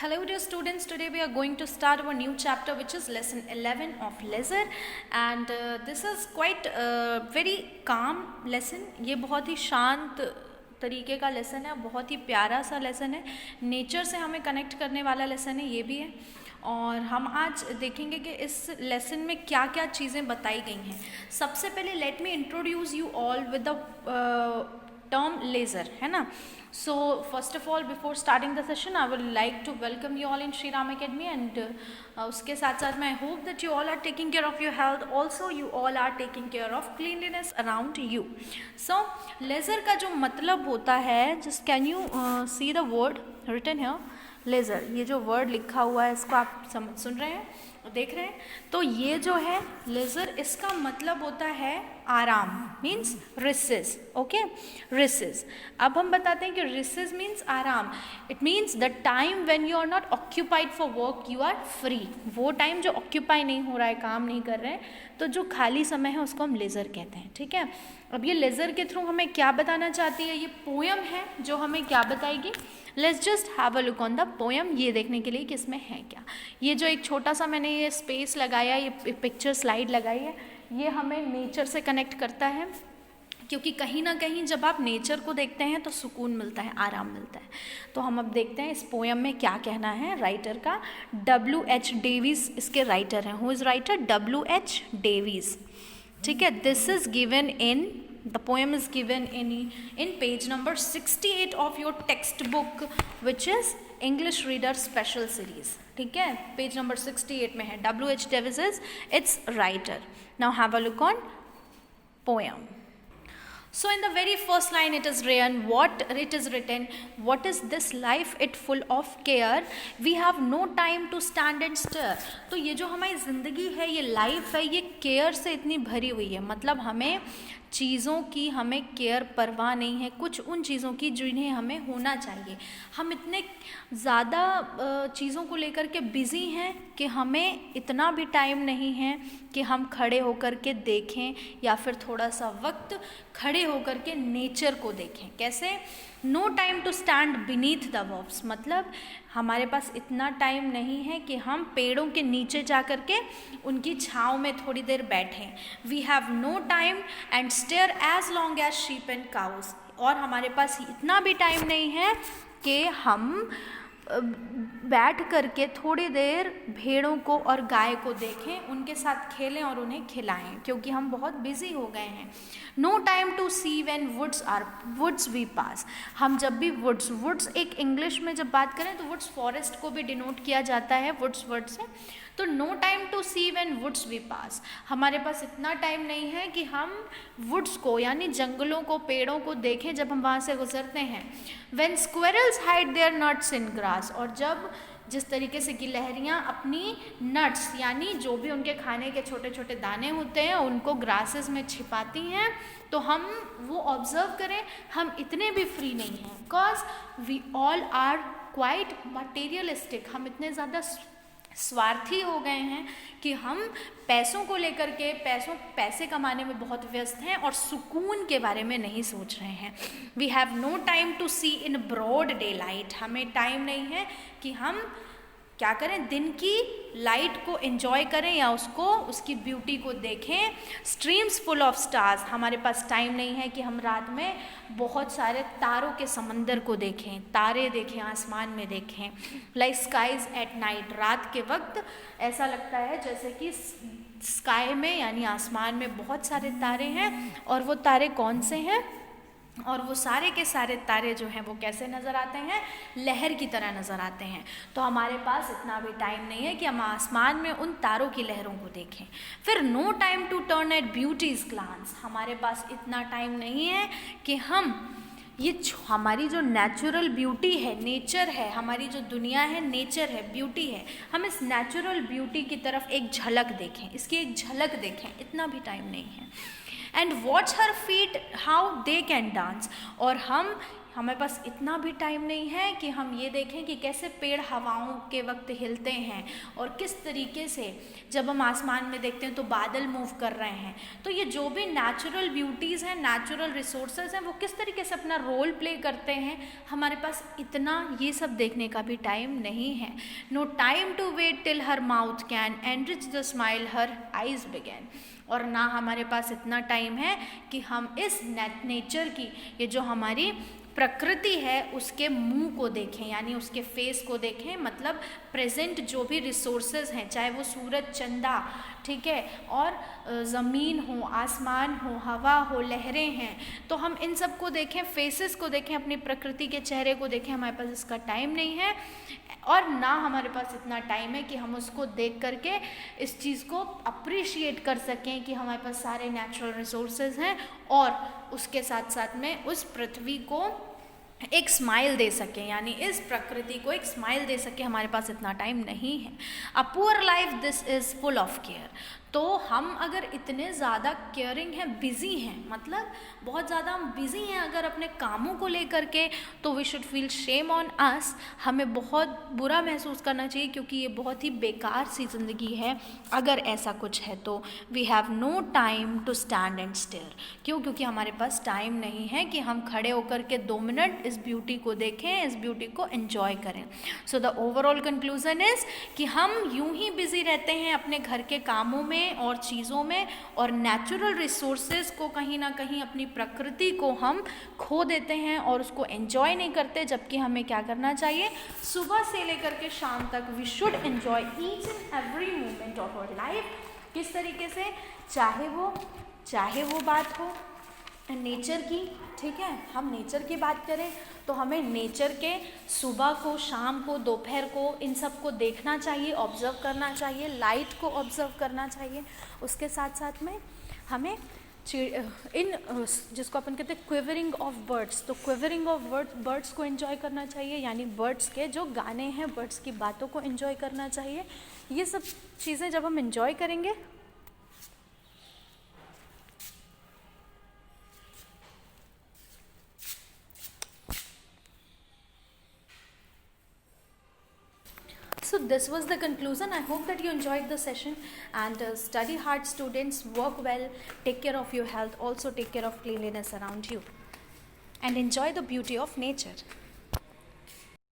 Hello dear students, today we are going to start our new chapter which is lesson 11 of leisure and this is quite very calm lesson. ये बहुत ही शांत तरीके का lesson है, बहुत ही प्यारा सा लेसन है, नेचर से हमें कनेक्ट करने वाला लेसन है ये भी है। और हम आज देखेंगे कि इस लेसन में क्या क्या चीज़ें बताई गई हैं। सबसे पहले let me introduce you all with the term laser, है ना। So first of all, before starting the session, I would like to welcome you all in Shri Ram Academy and उसके साथ साथ मैं I hope that you all are taking care of your health. Also, you all are taking care of cleanliness around you. So laser का जो मतलब होता है, just can you see the word written here? Laser, ये जो word लिखा हुआ है इसको आप सुन रहे हैं, देख रहे हैं। तो ये जो है लेज़र, इसका मतलब होता है आराम, मीन्स रिसेस। Okay, recess. अब हम बताते हैं कि रिसेस मीन्स आराम। It means the time when you are not occupied for work, you are free. वो टाइम जो ऑक्यूपाई नहीं हो रहा है, काम नहीं कर रहे हैं, तो जो खाली समय है उसको हम लेज़र कहते हैं। ठीक है, अब ये लेज़र के थ्रू हमें क्या बताना चाहती है, ये पोयम है जो हमें क्या बताएगी। Let's just have a look on the poem, ये देखने के लिए कि इसमें है क्या। ये जो एक छोटा सा मैंने ये स्पेस लगाया, ये पिक्चर स्लाइड लगाई है, ये हमें नेचर से कनेक्ट करता है, क्योंकि कहीं ना कहीं जब आप नेचर को देखते हैं तो सुकून मिलता है, आराम मिलता है। तो हम अब देखते हैं इस पोयम में क्या कहना है राइटर का। W.H. डेविस इसके राइटर हैं। Who is writer? W.H. Davis. ठीक है, this is given in the poem is given in page number 68 of your textbook which is English Reader Special Series. ठीक है, पेज नंबर 68 में है। W.H. Davis is its writer. Now have a look on poem. So in the very first line it is written, what is this life it full of care, we have no time to stand and stare. तो ये जो हमारी ज़िंदगी है, ये life है, ये care से इतनी भरी हुई है। मतलब हमें चीज़ों की हमें केयर परवाह नहीं है, कुछ उन चीज़ों की जिन्हें हमें होना चाहिए। हम इतने ज़्यादा चीज़ों को लेकर के बिज़ी हैं कि हमें इतना भी टाइम नहीं है कि हम खड़े होकर के देखें या फिर थोड़ा सा वक्त खड़े होकर के नेचर को देखें। कैसे? No time to stand beneath the boughs, मतलब हमारे पास इतना टाइम नहीं है कि हम पेड़ों के नीचे जा कर के उनकी छाँव में थोड़ी देर बैठें। We have no time and stare as long as sheep and cows, और हमारे पास इतना भी टाइम नहीं है कि हम बैठ करके थोड़ी देर भेड़ों को और गाय को देखें, उनके साथ खेलें और उन्हें खिलाएं, क्योंकि हम बहुत बिजी हो गए हैं। No time to see when woods we pass, हम जब भी वुड्स एक इंग्लिश में जब बात करें तो वुड्स फॉरेस्ट को भी डिनोट किया जाता है वुड्स वर्ड से। तो no time to see when woods we pass, हमारे पास इतना टाइम नहीं है कि हम वुड्स को यानी जंगलों को, पेड़ों को देखें जब हम वहाँ से गुजरते हैं। When squirrels hide their nuts in grass, और जब जिस तरीके से गिलहरियाँ अपनी नट्स यानी जो भी उनके खाने के छोटे छोटे दाने होते हैं उनको ग्रासेस में छिपाती हैं, तो हम वो ऑब्जर्व करें। हम इतने भी फ्री नहीं हैं, because we all are quite materialistic, हम इतने ज़्यादा स्वार्थी हो गए हैं कि हम पैसों को लेकर के पैसे कमाने में बहुत व्यस्त हैं और सुकून के बारे में नहीं सोच रहे हैं। We have no time to see in broad daylight, हमें टाइम नहीं है कि हम क्या करें, दिन की लाइट को एंजॉय करें या उसकी ब्यूटी को देखें। स्ट्रीम्स फुल ऑफ स्टार्स, हमारे पास टाइम नहीं है कि हम रात में बहुत सारे तारों के समंदर को देखें, तारे देखें, आसमान में देखें। लाइक स्काईज एट नाइट, रात के वक्त ऐसा लगता है जैसे कि स्काई में यानी आसमान में बहुत सारे तारे हैं, और वो तारे कौन से हैं, और वो सारे के सारे तारे जो हैं वो कैसे नज़र आते हैं, लहर की तरह नज़र आते हैं। तो हमारे पास इतना भी टाइम नहीं है कि हम आसमान में उन तारों की लहरों को देखें। फिर no time to turn at beauty's glance, हमारे पास इतना टाइम नहीं है कि हम ये हमारी जो नेचुरल ब्यूटी है, नेचर है, हमारी जो दुनिया है नेचर है, ब्यूटी है, हम इस नेचुरल ब्यूटी की तरफ एक झलक देखें, इसकी एक झलक देखें, इतना भी टाइम नहीं है। And watch her feet how they can dance, और हम हमारे पास इतना भी टाइम नहीं है कि हम ये देखें कि कैसे पेड़ हवाओं के वक्त हिलते हैं और किस तरीके से जब हम आसमान में देखते हैं तो बादल मूव कर रहे हैं। तो ये जो भी नेचुरल ब्यूटीज़ हैं, नेचुरल रिसोर्सेज हैं, वो किस तरीके से अपना रोल प्ले करते हैं, हमारे पास इतना ये सब देखने का भी टाइम नहीं है। No time to wait till her mouth can enrich the smile her eyes began. और ना हमारे पास इतना टाइम है कि हम इस नेचर की, ये जो हमारी प्रकृति है, उसके मुंह को देखें, यानी उसके फेस को देखें, मतलब प्रेजेंट जो भी रिसोर्सेज हैं, चाहे वो सूरज, चंदा, ठीक है, और ज़मीन हो, आसमान हो, हवा हो, लहरें हैं, तो हम इन सब को देखें, फेसेस को देखें, अपनी प्रकृति के चेहरे को देखें। हमारे पास इसका टाइम नहीं है और ना हमारे पास इतना टाइम है कि हम उसको देख करके इस चीज़ को अप्रिशिएट कर सकें कि हमारे पास सारे नेचुरल रिसोर्सेज हैं और उसके साथ साथ में उस पृथ्वी को एक स्माइल दे सकें, यानी इस प्रकृति को एक स्माइल दे सके। हमारे पास इतना टाइम नहीं है। A poor life this is full of care. तो हम अगर इतने ज़्यादा केयरिंग हैं, बिज़ी हैं, मतलब बहुत ज़्यादा हम बिज़ी हैं अगर अपने कामों को लेकर के, तो we should feel shame on us. हमें बहुत बुरा महसूस करना चाहिए क्योंकि ये बहुत ही बेकार सी ज़िंदगी है अगर ऐसा कुछ है तो। We have no time to stand and stare. क्यों? क्योंकि हमारे पास टाइम नहीं है कि हम खड़े होकर के 2 मिनट इस ब्यूटी को देखें, इस ब्यूटी को एंजॉय करें। So the overall conclusion is कि हम यूं ही बिज़ी रहते हैं अपने घर के कामों में और चीज़ों में, और नेचुरल रिसोर्सेज को कहीं ना कहीं, अपनी प्रकृति को हम खो देते हैं और उसको एंजॉय नहीं करते। जबकि हमें क्या करना चाहिए? सुबह से लेकर के शाम तक we should enjoy each and every moment of our life. किस तरीके से? चाहे वो बात हो नेचर की, ठीक है, हम नेचर की बात करें तो हमें नेचर के सुबह को, शाम को, दोपहर को, इन सब को देखना चाहिए, ऑब्ज़र्व करना चाहिए, लाइट को ऑब्ज़र्व करना चाहिए। उसके साथ साथ में हमें इन जिसको अपन कहते हैं क्विवरिंग ऑफ बर्ड्स, तो क्विवरिंग ऑफ बर्ड्स को एंजॉय करना चाहिए, यानी बर्ड्स के जो गाने हैं, बर्ड्स की बातों को एंजॉय करना चाहिए। ये सब चीज़ें जब हम एंजॉय करेंगे So this was the conclusion. I hope that you enjoyed the session, and study hard students, work well, take care of your health, also take care of cleanliness around you, and enjoy the beauty of nature.